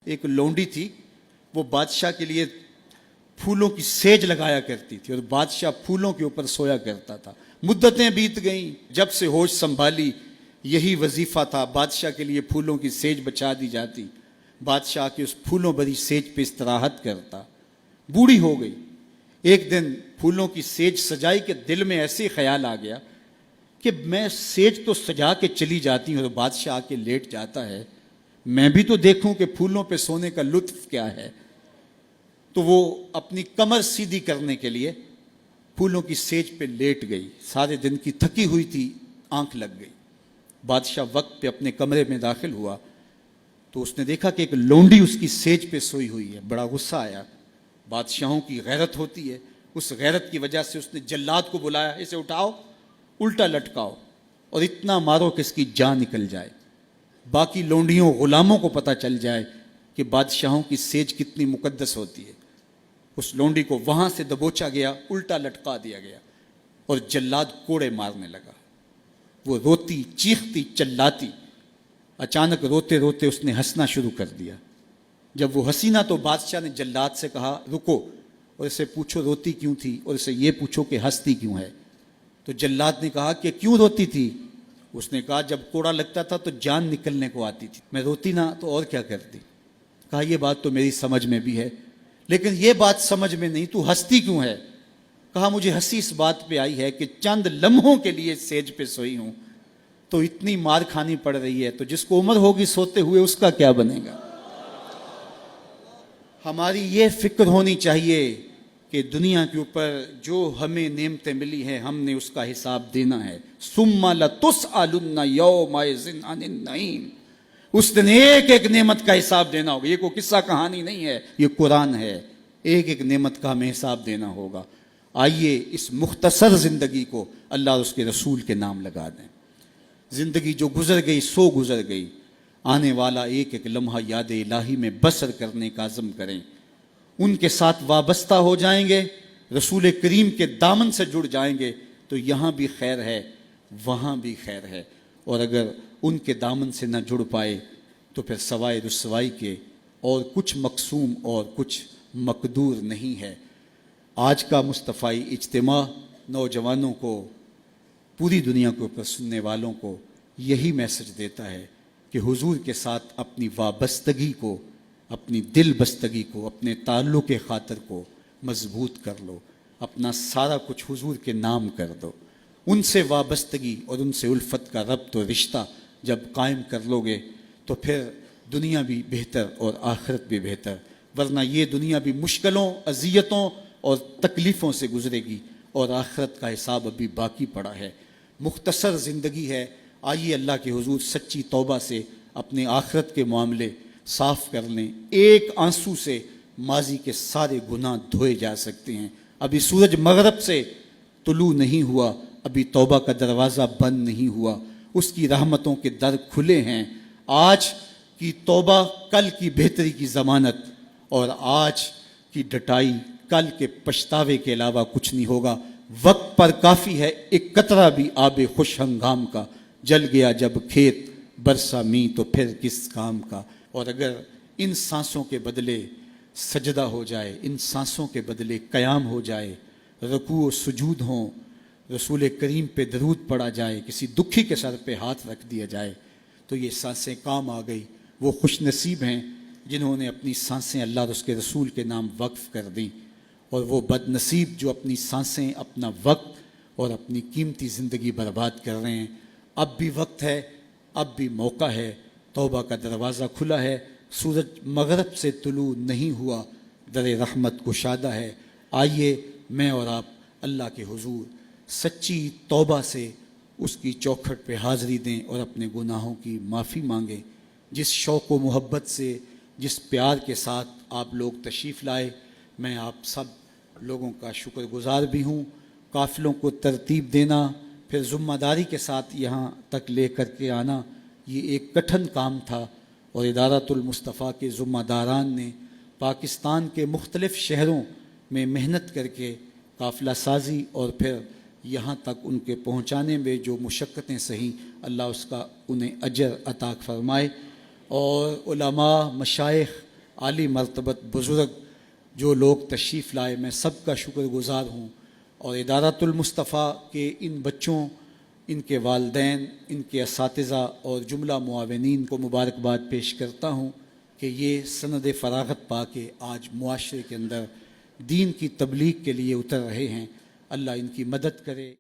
ایک لونڈی تھی، وہ بادشاہ کے لیے پھولوں کی سیج لگایا کرتی تھی اور بادشاہ پھولوں کے اوپر سویا کرتا تھا۔ مدتیں بیت گئیں، جب سے ہوش سنبھالی یہی وظیفہ تھا، بادشاہ کے لیے پھولوں کی سیج بچھا دی جاتی، بادشاہ کے اس پھولوں بھری سیج پہ استراحت کرتا۔ بوڑھی ہو گئی، ایک دن پھولوں کی سیج سجائی کہ دل میں ایسے خیال آ گیا کہ میں سیج تو سجا کے چلی جاتی ہوں اور بادشاہ آ کے لیٹ جاتا ہے، میں بھی تو دیکھوں کہ پھولوں پہ سونے کا لطف کیا ہے۔ تو وہ اپنی کمر سیدھی کرنے کے لیے پھولوں کی سیج پہ لیٹ گئی، سارے دن کی تھکی ہوئی تھی، آنکھ لگ گئی۔ بادشاہ وقت پہ اپنے کمرے میں داخل ہوا تو اس نے دیکھا کہ ایک لونڈی اس کی سیج پہ سوئی ہوئی ہے، بڑا غصہ آیا۔ بادشاہوں کی غیرت ہوتی ہے، اس غیرت کی وجہ سے اس نے جلاد کو بلایا، اسے اٹھاؤ، الٹا لٹکاؤ اور اتنا مارو کہ اس کی جان نکل جائے، باقی لونڈیوں غلاموں کو پتہ چل جائے کہ بادشاہوں کی سیج کتنی مقدس ہوتی ہے۔ اس لونڈی کو وہاں سے دبوچا گیا، الٹا لٹکا دیا گیا اور جلاد کوڑے مارنے لگا۔ وہ روتی چیختی چلاتی، اچانک روتے روتے اس نے ہنسنا شروع کر دیا۔ جب وہ ہنسی نہ تو بادشاہ نے جلاد سے کہا رکو اور اسے پوچھو روتی کیوں تھی اور اسے یہ پوچھو کہ ہنستی کیوں ہے۔ تو جلاد نے کہا کہ کیوں روتی تھی؟ اس نے کہا جب کوڑا لگتا تھا تو جان نکلنے کو آتی تھی، میں روتی نہ تو اور کیا کرتی۔ کہا یہ بات تو میری سمجھ میں بھی ہے، لیکن یہ بات سمجھ میں نہیں، تو ہنستی کیوں ہے؟ کہا مجھے ہنسی اس بات پہ آئی ہے کہ چند لمحوں کے لیے سیج پہ سوئی ہوں تو اتنی مار کھانی پڑ رہی ہے، تو جس کو عمر ہوگی سوتے ہوئے اس کا کیا بنے گا۔ ہماری یہ فکر ہونی چاہیے کہ دنیا کے اوپر جو ہمیں نعمتیں ملی ہیں ہم نے اس کا حساب دینا ہے۔ ثم لتسألن یومئذ عن النعیم، اس دن ایک ایک نعمت کا حساب دینا ہوگا۔ یہ کوئی قصہ کہانی نہیں ہے، یہ قرآن ہے، ایک ایک نعمت کا ہمیں حساب دینا ہوگا۔ آئیے اس مختصر زندگی کو اللہ اور اس کے رسول کے نام لگا دیں۔ زندگی جو گزر گئی سو گزر گئی، آنے والا ایک ایک لمحہ یاد الہی میں بسر کرنے کا عزم کریں، ان کے ساتھ وابستہ ہو جائیں گے، رسول کریم کے دامن سے جڑ جائیں گے تو یہاں بھی خیر ہے وہاں بھی خیر ہے، اور اگر ان کے دامن سے نہ جڑ پائے تو پھر سوائے رسوائی کے اور کچھ مقسوم اور کچھ مقدور نہیں ہے۔ آج کا مصطفی اجتماع نوجوانوں کو، پوری دنیا کے اوپر سننے والوں کو یہی میسج دیتا ہے کہ حضور کے ساتھ اپنی وابستگی کو، اپنی دل بستگی کو، اپنے تعلق خاطر کو مضبوط کر لو، اپنا سارا کچھ حضور کے نام کر دو۔ ان سے وابستگی اور ان سے الفت کا ربط و رشتہ جب قائم کر لو گے تو پھر دنیا بھی بہتر اور آخرت بھی بہتر، ورنہ یہ دنیا بھی مشکلوں، اذیتوں اور تکلیفوں سے گزرے گی اور آخرت کا حساب ابھی باقی پڑا ہے۔ مختصر زندگی ہے، آئیے اللہ کے حضور سچی توبہ سے اپنے آخرت کے معاملے صاف کر لیں۔ ایک آنسو سے ماضی کے سارے گناہ دھوئے جا سکتے ہیں۔ ابھی سورج مغرب سے طلوع نہیں ہوا، ابھی توبہ کا دروازہ بند نہیں ہوا، اس کی رحمتوں کے در کھلے ہیں۔ آج کی توبہ کل کی بہتری کی ضمانت، اور آج کی ڈٹائی کل کے پچھتاوے کے علاوہ کچھ نہیں ہوگا۔ وقت پر کافی ہے ایک قطرہ بھی آب خوش ہنگام کا، جل گیا جب کھیت برسا می تو پھر کس کام کا۔ اور اگر ان سانسوں کے بدلے سجدہ ہو جائے، ان سانسوں کے بدلے قیام ہو جائے، رکوع و سجود ہوں، رسول کریم پہ درود پڑھا جائے، کسی دکھی کے سر پہ ہاتھ رکھ دیا جائے تو یہ سانسیں کام آ گئی۔ وہ خوش نصیب ہیں جنہوں نے اپنی سانسیں اللہ اور اس کے رسول کے نام وقف کر دیں، اور وہ بد نصیب جو اپنی سانسیں، اپنا وقت اور اپنی قیمتی زندگی برباد کر رہے ہیں۔ اب بھی وقت ہے، اب بھی موقع ہے، توبہ کا دروازہ کھلا ہے، سورج مغرب سے طلوع نہیں ہوا، در رحمت گشادہ ہے۔ آئیے میں اور آپ اللہ کے حضور سچی توبہ سے اس کی چوکھٹ پہ حاضری دیں اور اپنے گناہوں کی معافی مانگیں۔ جس شوق و محبت سے، جس پیار کے ساتھ آپ لوگ تشریف لائے، میں آپ سب لوگوں کا شکر گزار بھی ہوں۔ قافلوں کو ترتیب دینا، پھر ذمہ داری کے ساتھ یہاں تک لے کر کے آنا، یہ ایک کٹھن کام تھا، اور ادارۃ المصطفیٰ کے ذمہ داران نے پاکستان کے مختلف شہروں میں محنت کر کے قافلہ سازی اور پھر یہاں تک ان کے پہنچانے میں جو مشقتیں سہی، اللہ اس کا انہیں اجر عطا فرمائے۔ اور علماء، مشائخ عالی مرتبت بزرگ جو لوگ تشریف لائے، میں سب کا شکر گزار ہوں، اور ادارۃ المصطفیٰ کے ان بچوں، ان کے والدین، ان کے اساتذہ اور جملہ معاونین کو مبارکباد پیش کرتا ہوں کہ یہ سند فراغت پا کے آج معاشرے کے اندر دین کی تبلیغ کے لیے اتر رہے ہیں۔ اللہ ان کی مدد کرے۔